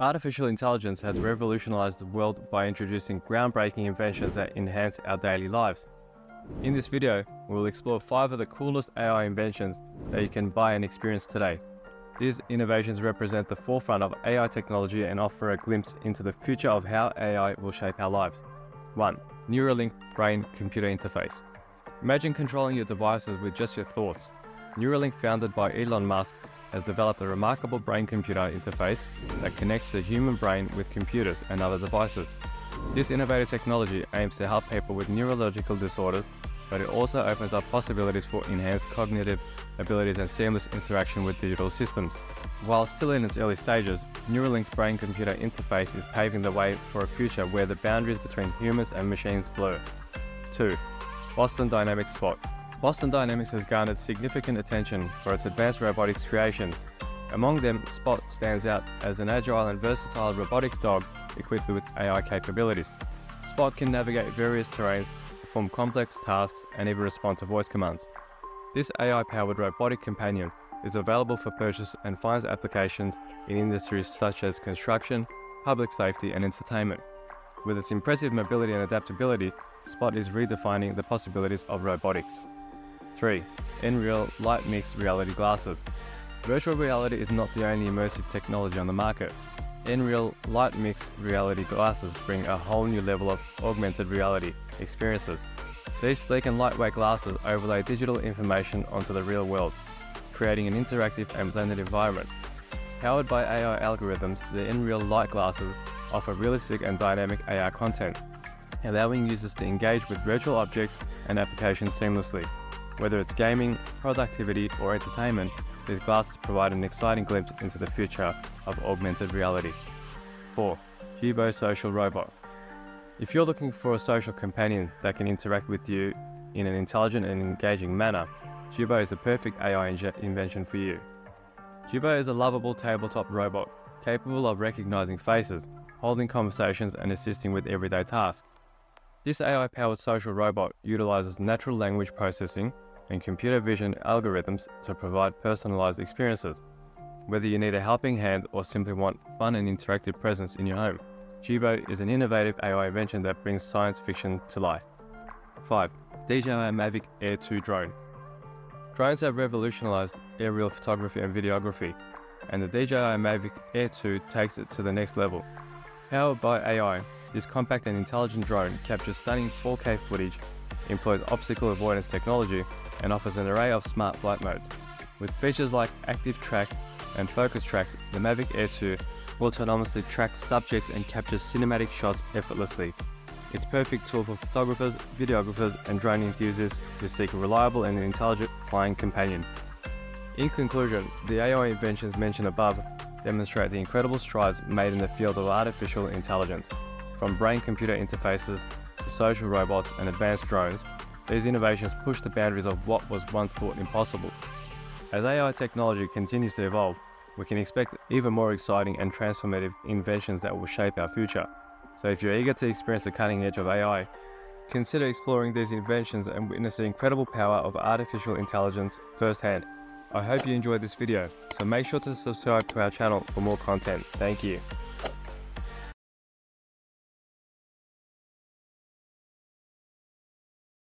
Artificial intelligence has revolutionized the world by introducing groundbreaking inventions that enhance our daily lives. In this video, we will explore 5 of the coolest AI inventions that you can buy and experience today. These innovations represent the forefront of AI technology and offer a glimpse into the future of how AI will shape our lives. 1. NEURALINK brain-computer interface. Imagine controlling your devices with just your thoughts. NEURALINK, founded by Elon Musk, has developed a remarkable brain-computer interface that connects the human brain with computers and other devices. This innovative technology aims to help people with neurological disorders, but it also opens up possibilities for enhanced cognitive abilities and seamless interaction with digital systems. While still in its early stages, NEURALINK's brain-computer interface is paving the way for a future where the boundaries between humans and machines blur. 2. Boston Dynamics Spot. Boston Dynamics has garnered significant attention for its advanced robotics creations. Among them, Spot stands out as an agile and versatile robotic dog equipped with AI capabilities. Spot can navigate various terrains, perform complex tasks, and even respond to voice commands. This AI-powered robotic companion is available for purchase and finds applications in industries such as construction, public safety, and entertainment. With its impressive mobility and adaptability, Spot is redefining the possibilities of robotics. 3. NREAL Light Mixed Reality Glasses. Virtual reality is not the only immersive technology on the market. NREAL Light Mixed Reality Glasses bring a whole new level of augmented reality experiences. These sleek and lightweight glasses overlay digital information onto the real world, creating an interactive and blended environment. Powered by AI algorithms, the NREAL Light glasses offer realistic and dynamic AR content, allowing users to engage with virtual objects and applications seamlessly. Whether it's gaming, productivity, or entertainment, these glasses provide an exciting glimpse into the future of augmented reality. 4. JIBO Social Robot. If you're looking for a social companion that can interact with you in an intelligent and engaging manner, JIBO is a perfect AI invention for you. JIBO is a lovable tabletop robot capable of recognizing faces, holding conversations, and assisting with everyday tasks. This AI-powered social robot utilizes natural language processing and computer vision algorithms to provide personalized experiences. Whether you need a helping hand or simply want fun and interactive presence in your home, JIBO is an innovative AI invention that brings science fiction to life. 5. DJI MAVIC Air 2 Drone. Drones have revolutionized aerial photography and videography, and the DJI MAVIC Air 2 takes it to the next level. Powered by AI, this compact and intelligent drone captures stunning 4K footage, employs obstacle avoidance technology, and offers an array of smart flight modes. With features like Active Track and Focus Track, the MAVIC Air 2 autonomously tracks subjects and captures cinematic shots effortlessly. It's a perfect tool for photographers, videographers, and drone enthusiasts who seek a reliable and intelligent flying companion. In conclusion, the AI inventions mentioned above demonstrate the incredible strides made in the field of artificial intelligence. From brain-computer interfaces to social robots and advanced drones, these innovations push the boundaries of what was once thought impossible. As AI technology continues to evolve, we can expect even more exciting and transformative inventions that will shape our future. So if you're eager to experience the cutting edge of AI, consider exploring these inventions and witness the incredible power of artificial intelligence firsthand. I hope you enjoyed this video, so make sure to subscribe to our channel for more content. Thank you.